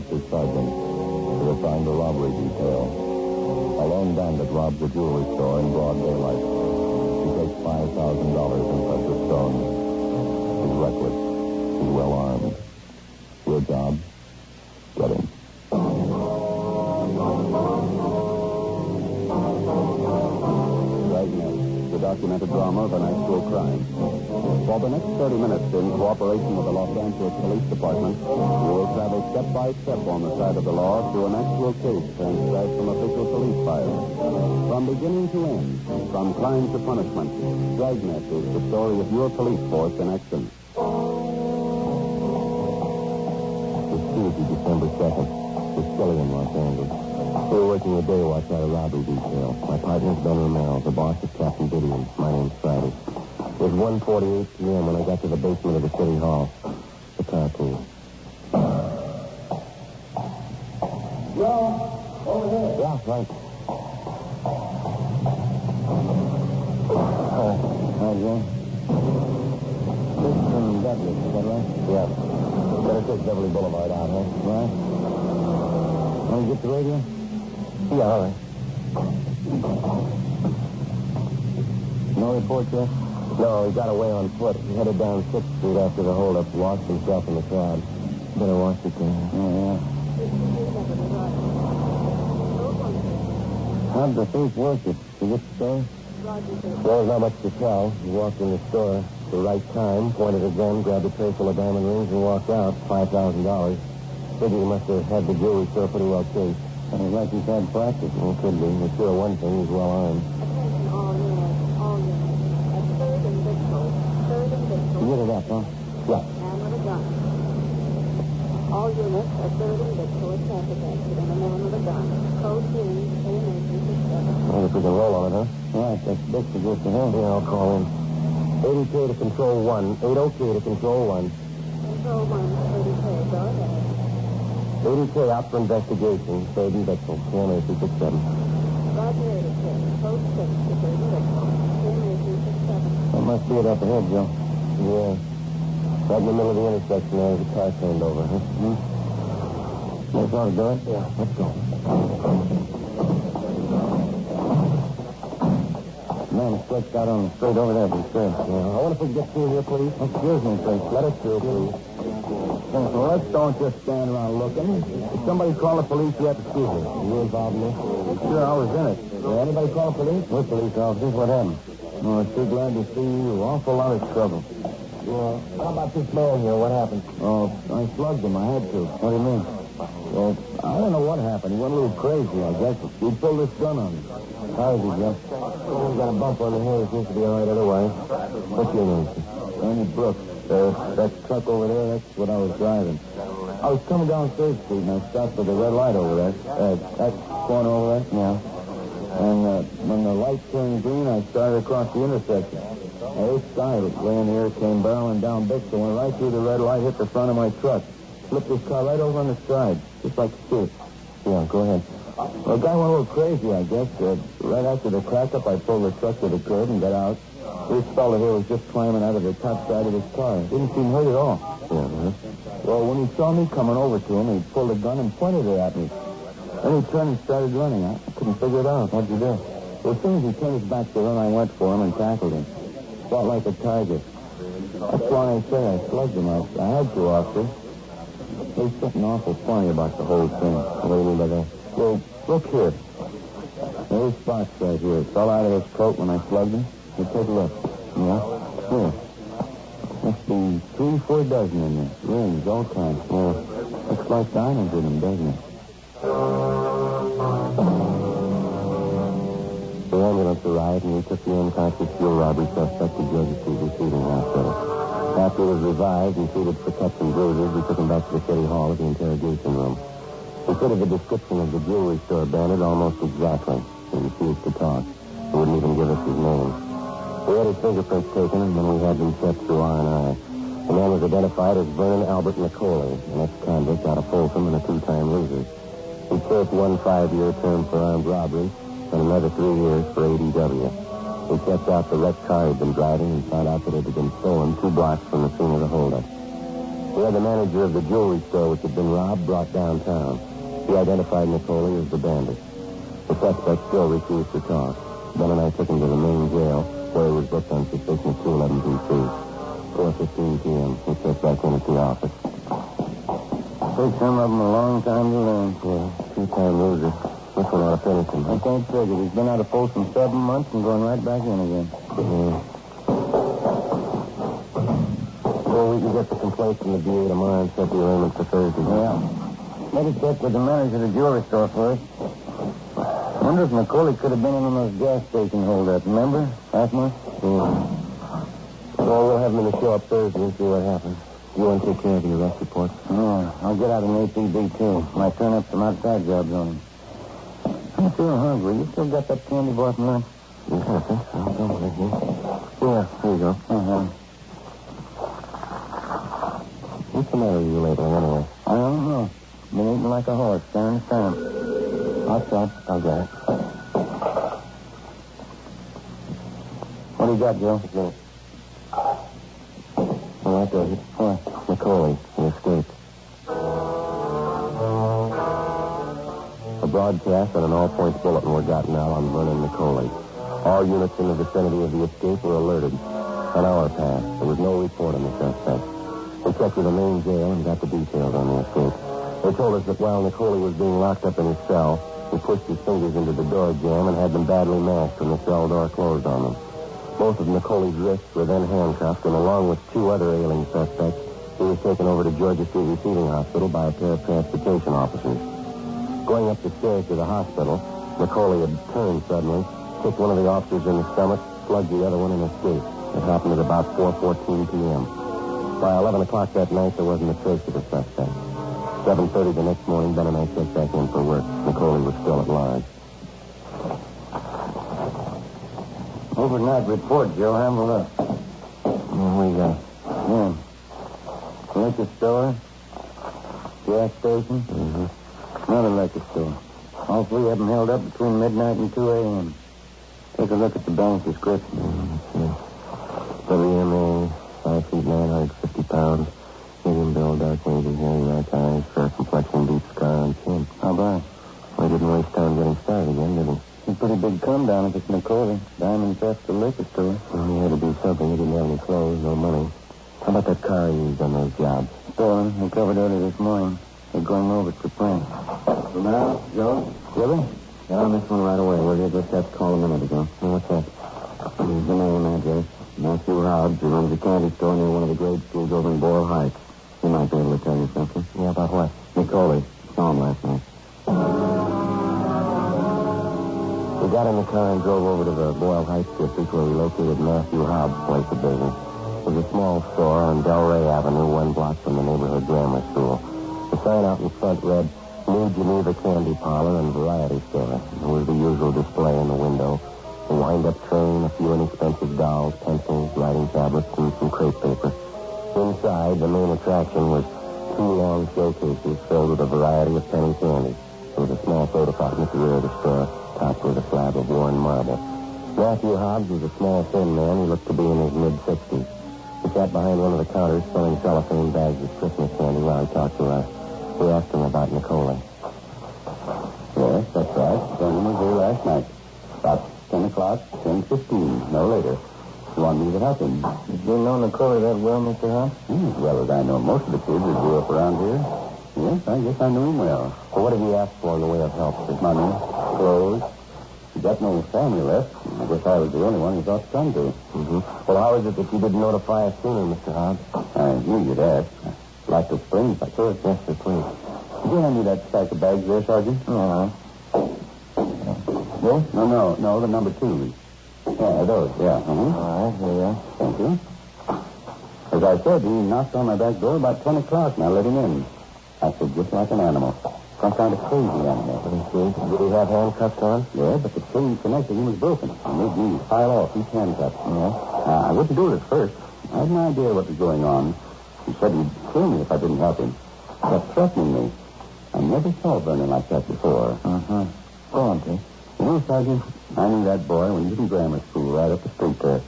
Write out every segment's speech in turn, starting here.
Detective Sergeant. They're assigned the robbery detail. A lone bandit robs a jewelry store in broad daylight. He takes $5,000 in precious stones. He's reckless. He's well armed. Your job? Get him. Dragnet, the documented drama of an actual crime. For the next 30 minutes, in cooperation with the Los Angeles Police Department, you will travel step by step on the side of the law through an actual case transcribed from official police files. From beginning to end, from crime to punishment, Dragnet is the story of your police force in action. It's Tuesday, December 2nd. We're still in Los Angeles. We're working a day watch out of robbery detail. My partner's Ben Romero. The boss is Captain Gideon. My name's Friday. It was 1:48 p.m. when I got to the basement of the city hall. The car came. Joe, over here. Yeah, right. Hi, Joe. This is from Douglas, is that right? Yeah. Better take Beverly Boulevard out, huh? Right. Want to get the radio? Yeah, all right. No report yet? No, he got away on foot. He headed down 6th Street after the holdup, lost himself in the crowd. Better watch it there. Oh, yeah. How'd the thief work it? Did you get the store? There was not much to tell. He walked in the store at the right time, pointed a gun, grabbed a tray full of diamond rings, and walked out. $5,000. Figured he must have had the jewelry store pretty well cased. Sounds like he's had practice. Well, could be. But sure, one thing, he's well armed. You get it up, huh? Yeah. Man with a gun. All units at 3rd and Victor, traffic accident, a man with a gun. Code green, A-Nation 67. Well, if we can roll on it, huh? Right, that's big to get to him. Yeah, I'll call in. 80K to control 1. 80K to control 1. Control 1, 30K, go ahead. 80K out for investigation. 3rd and Victor, A-Nation 67. Roger 80K, code 6 to 3rd and Victor, A-Nation 67. That must be it up ahead, Joe. Yeah. Right in the middle of the intersection there, the car turned over, huh? Hmm? That's all to do it? Yeah. Let's go. Man, stretched out on the street over there, but sure. Yeah. I wonder if we can get through here, please. Excuse me, please. Let us through, please. Well, let's don't just stand around looking. If somebody call the police yet, excuse me. Are you involved in this? Sure, I was in it. Did anybody call the police? What police officers? What happened? Oh, I'm sure glad to see you. Awful lot of trouble. Yeah. How about this man here? What happened? Oh, I slugged him. I had to. What do you mean? Well, I don't know what happened. He went a little crazy, I guess. He pulled this gun on me. How is he, Jeff? Oh, he got a bump on the head. He seems to be all right otherwise. What's your name, sir? Ernie Brooks. That truck over there, that's what I was driving. I was coming down 3rd Street, and I stopped at the red light over there. That corner over there? Yeah. And when the light turned green, I started across the intersection. This guy laying here came barreling down Bixby, went right through the red light, hit the front of my truck. Flipped his car right over on the side, just like a stick. Yeah, go ahead. Well, the guy went a little crazy, I guess. Right after the crack-up, I pulled the truck to the curb and got out. This fella here was just climbing out of the top side of his car. Didn't seem hurt at all. Yeah, huh? Well, when he saw me coming over to him, he pulled a gun and pointed it at me. Then he turned and started running. I couldn't figure it out. What'd you do? Well, as soon as he turned his back to run, I went for him and tackled him. Fought like a tiger. That's why I say I slugged him. I had to, officer. There's something awful funny about the whole thing. What do you mean by that? Well, look here. There's spots right here. It fell out of his coat when I slugged him. Here, take a look. Yeah? Here. Must be 3-4 dozen in there. Rings, all kinds. Yeah. Looks like diamonds in them, doesn't it? The ambulance arrived, and we took the unconscious fuel robbery suspect to Georgia Street Receiving Hospital. After he was revived and treated for cuts and bruises, we took him back to the city hall at the interrogation room. He fitted the description of the jewelry store bandit almost exactly. He refused to talk. He wouldn't even give us his name. We had his fingerprints taken, and then we had them checked through R&I. The man was identified as Vernon Albert McCauley, an ex-convict out of Folsom and a 2-time loser. He served 1 5-year term for armed robbery and another 3 years for ADW. We checked out the wrecked car he'd been driving and found out that it had been stolen 2 blocks from the scene of the holdup. We had the manager of the jewelry store which had been robbed brought downtown. He identified Nicoli as the bandit. The suspect still refused to talk. Ben and I took him to the main jail, where he was booked on suspicion of 211 PC. 4:15 p.m. We checked back in at the office. Takes some of them a long time to learn for. Two-time loser. This one ought to finish him. I can't figure. He's been out of Folsom 7 months and going right back in again. Yeah. Well, we can get the complaint from the DA tomorrow and set the arraignment for Thursday. Yeah. Maybe check with the manager of the jewelry store first. I wonder if Nicoli could have been in on those gas station holdup. Remember? Last month? Yeah. Well, we'll have him in the show up Thursday and see what happens. You want to take care of the arrest report? Yeah. I'll get out an APB, too. Might turn up some outside jobs on him. I'm feeling hungry. You still got that candy bar from lunch? Yeah, I think so. I'll go with you. Yeah, here you go. Uh-huh. What's the matter with you lately, anyway? I don't know. Been eating like a horse, staring at time. Outside. I'll get it. What do you got, Joe? No. Well, that does it. What? Nicoli. He escaped. A broadcast and an all-points bulletin were gotten out on Vernon Nicoli. All units in the vicinity of the escape were alerted. An hour passed. There was no report on the suspect. We checked with the main jail and got the details on the escape. They told us that while Nicoli was being locked up in his cell, he pushed his fingers into the door jamb and had them badly mashed when the cell door closed on them. Both of Nicoli's wrists were then handcuffed, and along with 2 other ailing suspects, he was taken over to Georgia Street Receiving Hospital by a pair of transportation officers. Going up the stairs to the hospital, Nicoli had turned suddenly, kicked one of the officers in the stomach, slugged the other one, and escaped. It happened at about 4:14 p.m. By 11 o'clock that night, there wasn't a trace of the suspect. 7:30 the next morning, Ben and I checked back in for work. Nicoli was still at large. Overnight report, Joe. Have a look. What do you got? Yeah. Liquor store. Gas station. Mm-hmm. Another liquor store. All 3 of them held up between midnight and 2 a.m. Take a look at the bank description. Mm-hmm. WMA, 5 feet 950 pounds. Medium build, dark wages, hairy black eyes, fair complexion, deep scar on chin. How about? Well, he didn't waste time getting started again, did he? A pretty big come down if it's Nicoli. Diamond theft the liquor store. Well, he had to do something. He didn't have any clothes, no money. How about that car he used on those jobs? Stolen. They covered early this morning. They're going over it for print. So now, Joe? Really? Got on this one right away. We're here just had to call a minute ago. Well, what's that? Here's the name, address. Matthew Hobbs. He runs a candy store near one of the grade schools over in Boyle Heights. He might be able to tell you something. Yeah, about what? Nicoli. Saw him last night. We got in the car and drove over to the Boyle Heights district where we located Matthew Hobbs' place of business. It was a small store on Delray Avenue, 1 block from the neighborhood grammar school. The sign out in front read, New Geneva Candy Parlor and Variety Store. There was the usual display in the window. A wind-up train, a few inexpensive dolls, pencils, writing tablets, and some crepe paper. Inside, the main attraction was 2 long showcases filled with a variety of penny candy. There was a small soda fountain at the rear of the store, topped with a slab of worn marble. Matthew Hobbs was a small, thin man. He looked to be in his mid-60s. He sat behind one of the counters selling cellophane bags of Christmas candy while he talked to us. We asked him about Nicoli. Yes, that's right. Vernon was here last night. About 10 o'clock, 10:15, no later. You want me to help him? Did you know Nicoli that well, Mr. Hobbs? As well as I know most of the kids who grew up around here. Yes, I guess I knew him well. Well, what did he ask for in the way of help? His money, clothes. He got no family left. I guess I was the only one he thought to come to. Mm-hmm. Well, how is it that you didn't notify us sooner, Mr. Hobbs? I knew you'd ask. I'd like to explain if I could. Yes, sir, please. Did you hand me that stack of bags there, Sergeant? No. Yes? No, the number 2. Yeah, those, yeah. Uh-huh. All right, here you are. Thank you. As I said, he knocked on my back door about 10 o'clock, and I let him in. Acted just like an animal. Some kind of crazy animal. Did he have handcuffs on? Yeah, but the chain connecting him was broken. It made me file off each handcuff. Yeah. I wouldn't do it at first. I had no idea what was going on. He said he'd kill me if I didn't help him. He kept threatening me. I never saw Vernon like that before. Uh-huh. Go on, Pete. You know, Sergeant, I knew that boy when he was in grammar school right up the street there.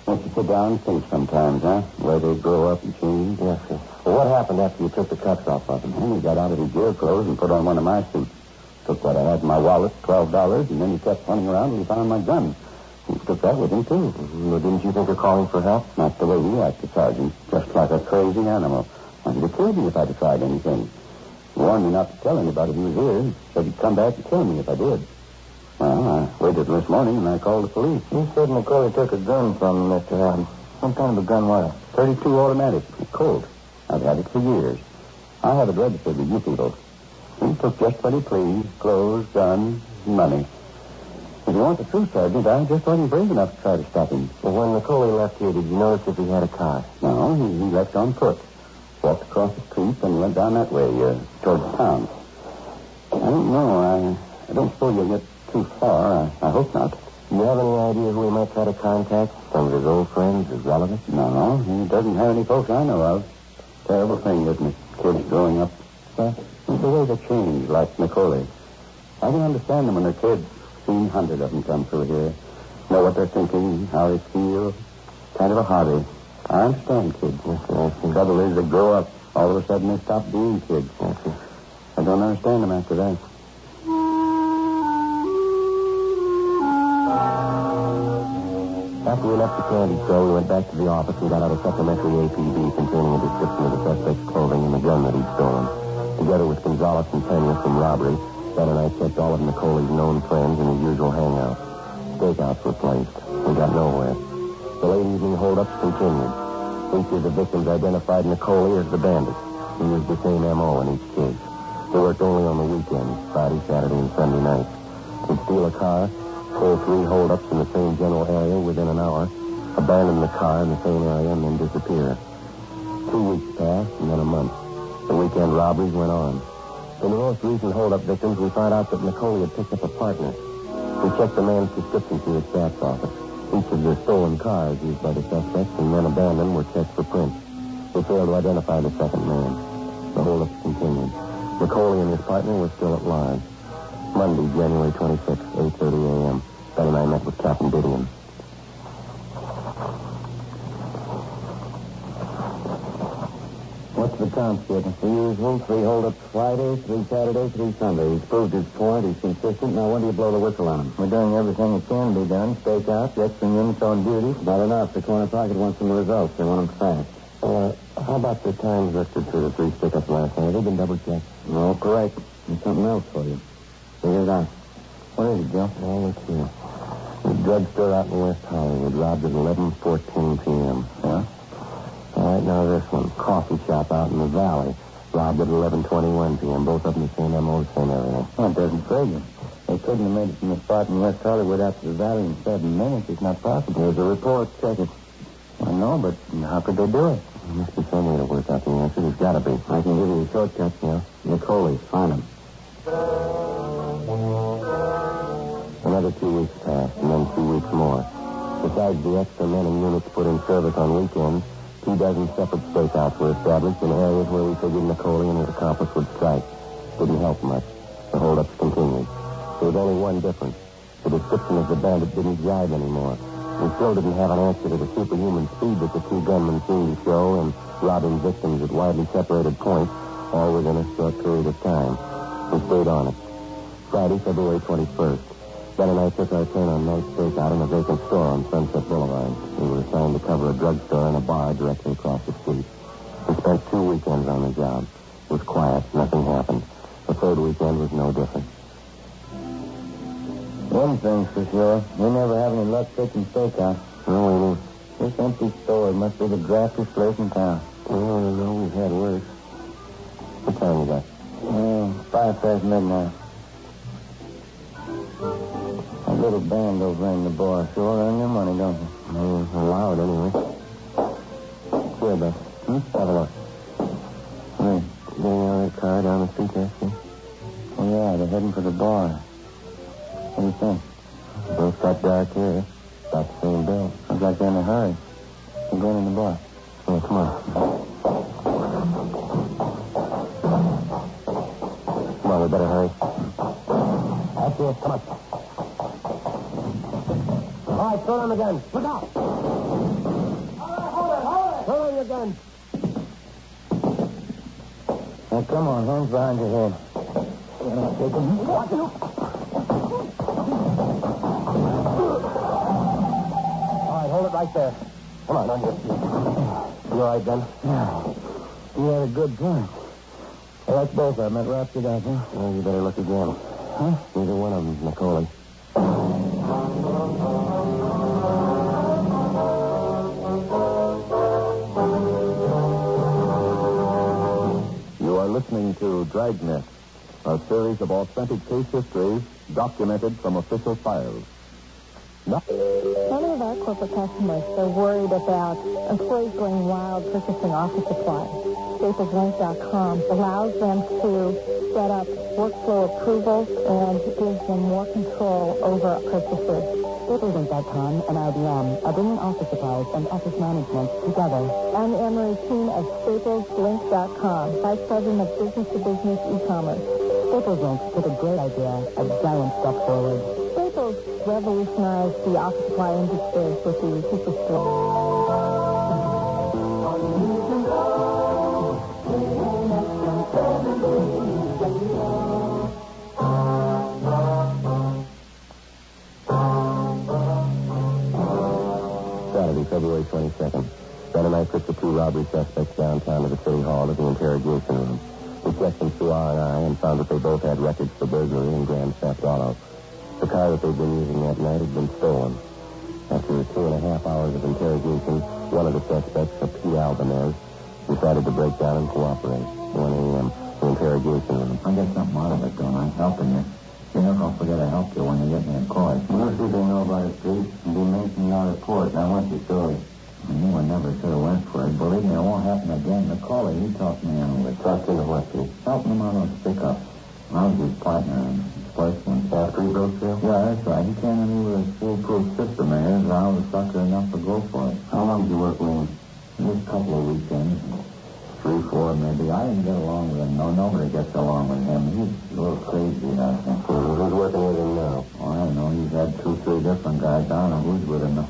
Makes you sit down and think sometimes, huh? Where they grow up and change. Yes, sir. Well, what happened after you took the cuffs off of him? Well, he got out of his jail clothes and put on one of my suits. Took what I had in my wallet, $12, and then he kept running around and he found my gun. He took that with him, too. Well, didn't you think of calling for help? Not the way he acted, Sergeant. Just like a crazy animal. Wanted to kill me if I tried anything. He warned me not to tell anybody he was here. Said he'd come back and kill me if I did. Well, I waited till this morning and I called the police. You said McCauley took a gun from him, Mr. Adams. What kind of a gun was it? 32 automatic. Colt. I've had it for years. I have it registered with you people. He took just what he pleased. Clothes, gun, money. If you want the truth, Sergeant, I just wasn't brave enough to try to stop him. Well, when McCauley left here, did you notice if he had a car? No, he left on foot. Walked across the street and went down that way, towards town. I don't know. I don't suppose you'll get too far. I hope not. Do you have any idea who he might try to contact? Some of his old friends, his relatives? No, he doesn't have any folks I know of. Terrible thing, isn't it? Kids growing up. The way they change, like McCauley. I can understand them when they're kids. Seen hundreds of them come through here. Know what they're thinking, how they feel. Kind of a hobby. I understand kids. The trouble is they grow up. All of a sudden they stop being kids. I don't understand them after that. After we left the candy store, we went back to the office and got out a supplementary APB containing a description of the suspect's clothing and the gun that he'd stolen. Together with Gonzalez and Pena from robbery, Ben and I checked all of McCauley's known friends and his usual hangouts. Stakeouts were placed. We got nowhere. The late evening holdups continued. Each of the victims identified McCauley as the bandit. He used the same M.O. in each case. He worked only on the weekends, Friday, Saturday, and Sunday nights. He'd steal a car, pull 3 holdups in the same general area within an hour, abandon the car in the same area, and then disappear. 2 weeks passed, and then a month. The weekend robberies went on. In the most recent holdup victims, we found out that McCauley had picked up a partner. We checked the man's description through his staff's office. Each of the stolen cars used by the suspects and men abandoned were checked for prints. We failed to identify the second man. The holdups continued. McCauley and his partner were still at large. Monday, January 26, 8:30 a.m. Ben and I met with Captain Didion. What's the count, Skipper? The usual, 3 holdups Friday, 3 Saturday, 3 Sunday. He's proved his point. He's consistent. Now, when do you blow the whistle on him? We're doing everything that can be done. Stakeouts, extra units on duty. Not enough. The corner pocket wants some results. They want them fast. How about the times listed for the 3 stick-ups last night? Have they been double-checked? No, correct. There's something else for you. Figure it out. What is it, Joe? Well, let's see. The drugstore out in West Hollywood robbed at 11:14 p.m. Yeah? All right, now this one. Coffee shop out in the valley. Robbed at 11:21 p.m. Both of them the same M.O., same everything. That doesn't figure. They couldn't have made it from the spot in West Hollywood out to the valley in 7 minutes. It's not possible. There's a report. Check it. I know, but how could they do it? There must be some way to work out the answer. There's got to be. I can give you a shortcut. Yeah. McCauley. Find him. Another 2 weeks passed, and then 2 weeks more. Besides the extra men and units put in service on weekends, 24 separate stakeouts were established in areas where we figured McCauley and his accomplice would strike. Didn't help much. The holdups continued. There was only one difference. The description of the bandit didn't jive anymore. We still didn't have an answer to the superhuman speed that the 2 gunmen seemed to show in robbing victims at widely separated points, all within a short period of time. We stayed on it. Friday, February 21st. Ben and I took our turn on night stakeout in a vacant store on Sunset Boulevard. We were assigned to cover a drugstore and a bar directly across the street. We spent 2 weekends on the job. It was quiet. Nothing happened. The 3rd weekend was no different. One thing's for sure. We never have any luck taking stakeout. No, we didn't. This empty store must be the draftiest place in town. Oh, no, we've had worse. What time you got? 5 past midnight. That little band over in the bar sure earn their money, don't they? Allowed, anyway. Here, Beth. Have a look. Hey. Getting out of that car down the street there, see? Oh, yeah, they're heading for the bar. What do you think? Both got dark here. About the same bill. Sounds like they're in a hurry. We're going in the bar. Yeah, come on. Come on, we better hurry. That's it. Come on. All right, throw on the gun. Look out. Hold it. Throw on your gun. Now, come on, hands behind your head. Watch it. All right, hold it right there. Come on your feet. You all right, Ben? Yeah. You had a good point. I like both of them. That wraps it up, huh? Well, you better look again. Huh? Neither one of them, Nicole. You are listening to Dragnet, a series of authentic case histories documented from official files. Many of our corporate customers are worried about employees going wild purchasing office supplies. StaplesLink.com allows them to set up workflow approvals and gives them more control over purchases. StaplesLink.com and IBM are bringing office supplies and office management together. I'm Anne Marie Keene of StaplesLink.com, Vice President of Business-to-Business e-commerce. StaplesLink took a great idea, a giant step forward. Staples revolutionized the office supply industry with the superstore. Saturday, February 22nd. Ben and I took the two robbery suspects downtown to the city hall to the interrogation room. We checked them through R&I and found that they both had records for burglary and grand theft auto. The car that they'd been using that night had been stolen. After 2.5 hours of interrogation, one of the suspects, a P. Albanese, decided to break down and cooperate. 1 a.m., the interrogation room. I get something out of it, don't I? Helping you. You know, don't forget to help you when you get me in court. We'll see if they know about it, Pete. And be making our report. I want your story. I knew I never should have went for it. Believe me, it won't happen again. McCauley, he talked me into it. Talked into what, Pete? Helping him out on pickup. I was his partner in his first one. After he broke through? Yeah, that's right. He came in here with a foolproof system of his, and I was sucker enough to go for it. How long did you work with him? Just a couple of weekends. 3, 4, maybe. I didn't get along with him. No, nobody gets along with him. He's a little crazy, I think. Who's working with him now? Oh, I don't know. He's had 2, 3 different guys. I don't know who's with him.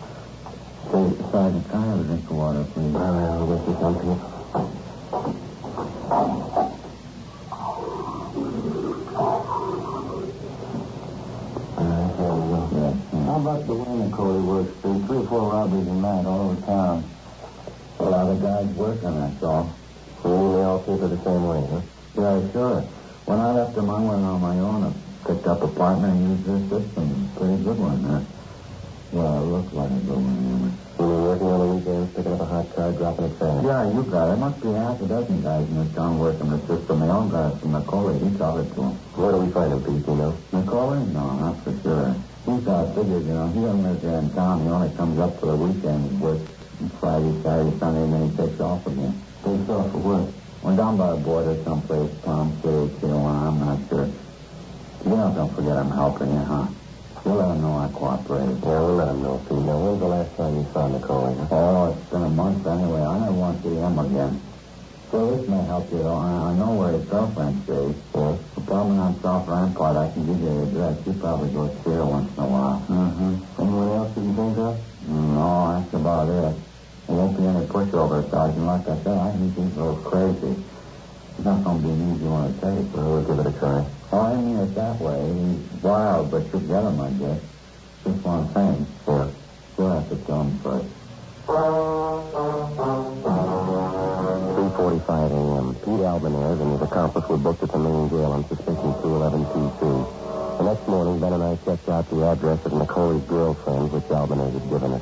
Say, Sergeant, can I have a drink of water, please? I'll get you something. How about the way Nicole works? 3 or 4 robberies a night all over town. A lot of guys working, that's all. So they all keep it the same way, huh? Yeah, sure. When I left them, I went on my own. I picked up apartment and used their system. Pretty good one, huh? Well, it looked like a good one, You mean working on the weekends, picking up a hot car, dropping it fast? Yeah, you got it. There must be half a dozen guys in this town working the system. They all got it from Nicole. He taught it to them. Where do we find him, Pete, you know? Nicole? No, not for sure. He's got figures, you know. He doesn't live here in town. He only comes up for the weekend, works Friday, Saturday, Sunday, and then he takes off again. Takes off for what? Went down by the border someplace, Palm City, Tijuana, I'm not sure. You know, don't forget I'm helping you, huh? You'll let him know I cooperated. Yeah, we'll let him know, Pete. Now, when's the last time you saw Nicole? Oh, it's been a month anyway. I never want to see him again. So this may help you, though. I know where his girlfriend stays. Yeah? The problem on South Rampart, I can give you the address. She probably goes see her once in a while. Mm-hmm. Anyone else you can think of? No, that's about it. There won't be any pushover, Sergeant. Like I said, I think he's a little crazy. It's not going to be an easy one to take. Well, we'll give it a try. Oh, I mean it that way. He's wild, but you'll get him, I guess. Just one thing. Yeah. You'll have to tell him first. 3:45 a.m. Pete Albanese and his accomplice were booked at the main jail on suspicion 211 PC. The next morning, Ben and I checked out the address of Nicole's girlfriend, which Albanese had given us.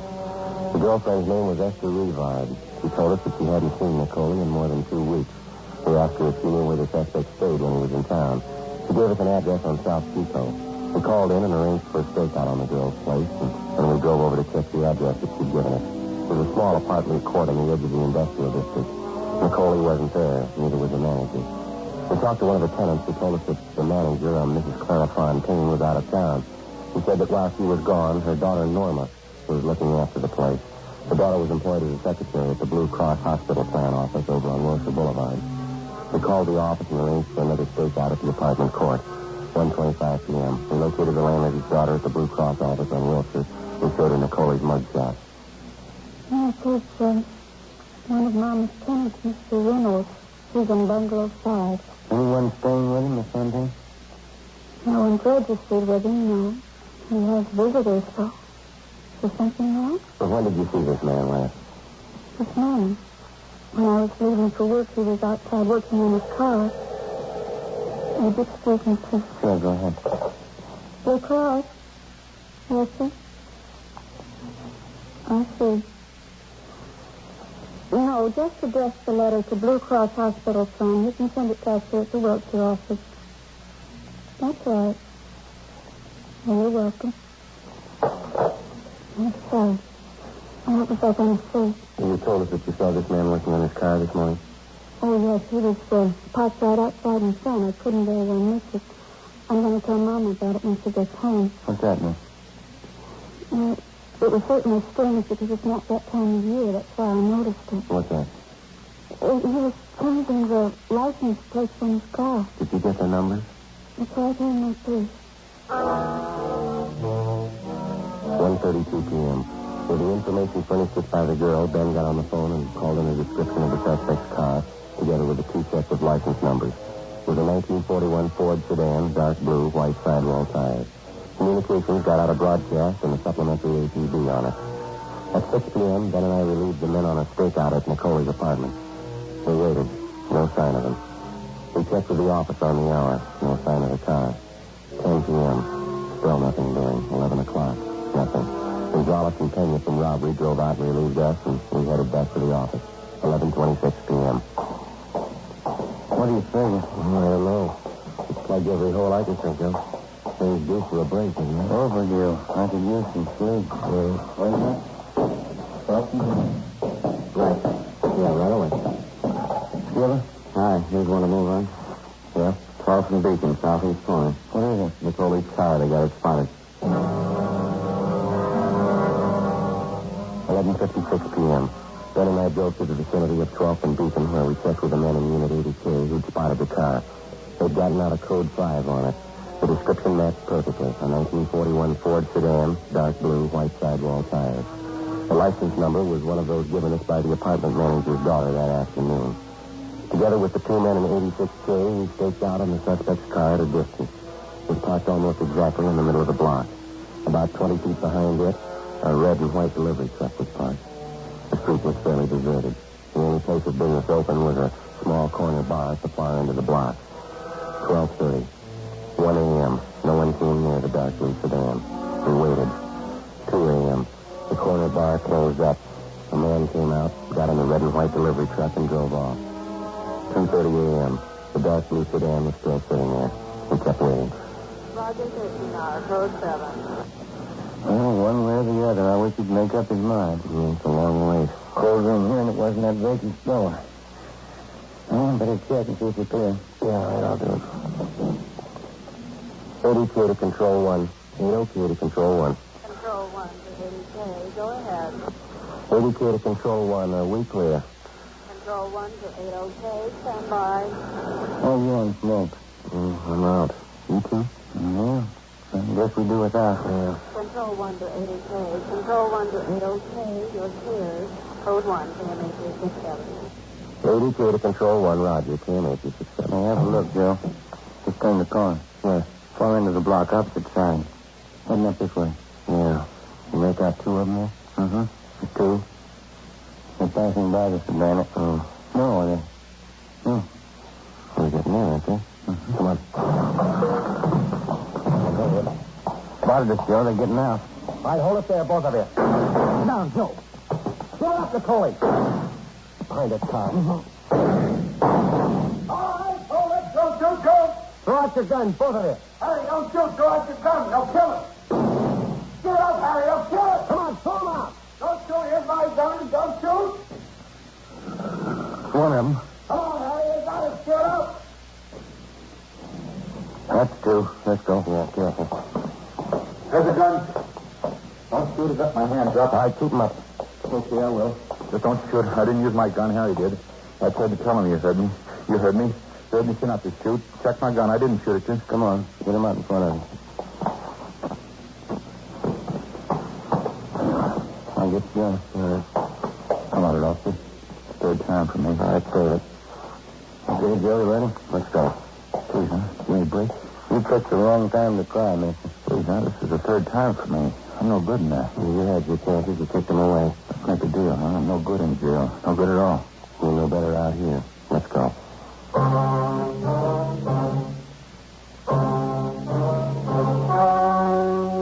The girlfriend's name was Esther Revard. She told us that she hadn't seen Nicole in more than 2 weeks. We asked her if she knew where the suspect stayed when he was in town. She gave us an address on South Pico. We called in and arranged for a stakeout on the girl's place, and we drove over to check the address that she'd given us. It was a small apartment court on the edge of the industrial district. Nicole wasn't there, neither was the manager. We talked to one of the tenants who told us that the manager, Mrs. Clara Fontaine, was out of town. He said that while she was gone, her daughter Norma was looking after the place. The daughter was employed as a secretary at the Blue Cross Hospital Plan office over on Wilshire Boulevard. We called the office and arranged for another stakeout at the apartment court. 1:25 p.m. We located the landlady's daughter at the Blue Cross office on Wilshire. He showed her Nicole's mugshot. Yes, it's one of Mama's tenants, Mr. Reynolds. He's in bungalow 5. Anyone staying with him or something? No one's registered with him, no. He has visitors, though. Is there something wrong? Well, when did you see this man last? This morning. When I was leaving for work, he was outside working on his car. Would you excuse me, please? Sure, go ahead. Blue Cross? Yes, sir? I see. No, just address the letter to Blue Cross Hospital, son. You can send it to us here at the Wiltshire office. That's right. Well, you're welcome. I'm sorry. What was I going to say? You told us that you saw this man working on his car this morning. Oh, yes, he was parked right outside in front. I couldn't very well miss it. I'm going to tell Mama about it when she gets home. What's that, Miss? It was certainly strange because it's not that time of year. That's why I noticed it. What's that? He was changing the license plate on his car. Did you get the numbers? It's right here in my purse. 1:32 p.m. With the information furnished us by the girl, Ben got on the phone and called in a description of the suspect's car, together with the 2 sets of license numbers. It was a 1941 Ford sedan, dark blue, white sidewall tires. Communications got out a broadcast and a supplementary APB on it. At 6 p.m., Ben and I relieved the men on a stakeout at Nicole's apartment. We waited. No sign of him. We checked with the office on the hour. No sign of the car. 10 p.m. Still nothing doing. 11 o'clock. Nothing. Gonzalez and Pena from robbery drove out and relieved us, and we headed back to the office. 11:26 p.m. What do you figure? I don't know. It's plugged every hole I can think of. Things due for a break, isn't it? Overdue. I could use some sleep. Wait a minute. Right. Yeah, right away. Skipper? Hi, here's one to move on. Yeah, Carlson Beacon, southeast corner. What is it? Nicole's car, they got it spotted. 11:56 p.m. Ben and I drove to the vicinity of 12th and Beacon, where we checked with the men in Unit 80K who'd spotted the car. They'd gotten out a code 5 on it. The description matched perfectly. A 1941 Ford sedan, dark blue, white sidewall tires. The license number was one of those given us by the apartment manager's daughter that afternoon. Together with the 2 men in 86K, we staked out on the suspect's car at a distance. It was parked almost exactly in the middle of the block. About 20 feet behind it, a red and white delivery truck was parked. The street was fairly deserted. The only place of business open was a small corner bar at the far end of the block. 12:30. 1 a.m. No one came near the dark blue sedan. We waited. 2 a.m. The corner bar closed up. A man came out, got in the red and white delivery truck, and drove off. 2:30 a.m. The dark blue sedan was still sitting there. We kept waiting. Roger 13 hour, code 7. Well, one way or the other, I wish he'd make up his mind. It's a long ways. Cold room here, and it wasn't that vacant store. Well, better check and see if you're clear. Yeah, all right, I'll do it. 80K to Control 1. 80K to Control 1. Control 1 to 80K. Go ahead. 80K to Control 1. We clear. Control 1 to 80K. Stand by. Oh, you on smoke? I'm out. You too? Yeah. I guess we do without. Yeah. Control 1 to 80K. Control 1 to 80K. You're cleared. Code 1, KMA 367. 80K to Control 1. Roger. KMA 367. Now, have a look, Joe. Just turn the corner. Where? Far end of the block, opposite side. Heading up this way. Yeah. You make out 2 of them there? Mm-hmm. The 2? They're passing by the sedan. Oh. No, they're... No. We're getting there, aren't they? Mm-hmm. Come on. Spotted us, Joe. They're getting out. All right, hold it there, both of you. Sit down, Joe. Give it up, Nicole. Behind that car. All right, hold it. Don't shoot, Joe. Throw out your gun, both of you. Harry, don't shoot. Throw out your gun. They'll kill him. Get up, Harry. They'll kill him. Come on, throw him out. Don't shoot. Here's my gun. Don't shoot. One of them. Come on, Harry. You got it. Get up. That's 2. Let's go. Yeah, careful. There's a gun. Don't shoot. I got my hands up. All right, keep them up. Okay, I will. Just don't shoot. I didn't use my gun. Harry did. I tried to tell him you heard me. You heard me. You heard me say not to shoot. Check my gun. I didn't shoot at you. Come on. Get him out in front of him. I guess you're third. Come on, officer. Third time for me. All right, save it. Okay, Joe, you ready? Let's go. Please, huh? Give me a break. You picked the wrong time to cry, mister. Please, huh? This is the third time for me. I'm no good in that. You had your chances. You took them away. Let's make a deal, huh? I'm no good in jail. No good at all. You're no better out here. Let's go.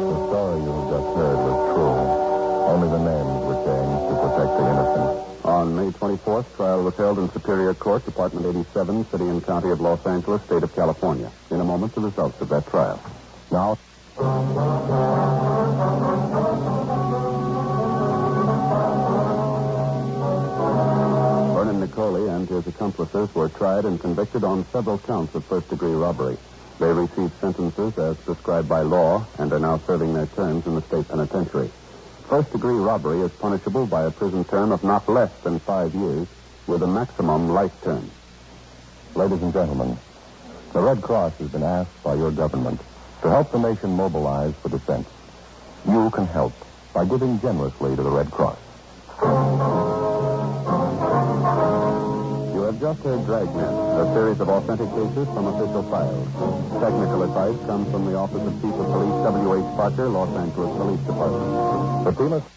The story you have just heard was true. Only the names were changed to protect the innocent. On May 24th, trial was held in Superior Court, Department 87, City and County of Los Angeles, State of California. In a moment, the results of that trial. Now, Vernon Nicoli and his accomplices were tried and convicted on several counts of first-degree robbery. They received sentences as prescribed by law and are now serving their terms in the state penitentiary. First-degree robbery is punishable by a prison term of not less than 5 years, with a maximum life term. ladies and gentlemen, the Red Cross has been asked by your government to help the nation mobilize for defense. You can help by giving generously to the Red Cross. You have just heard Dragnet, a series of authentic cases from official files. Technical advice comes from the Office of Chief of Police W.H. Parker, Los Angeles Police Department. The Peanuts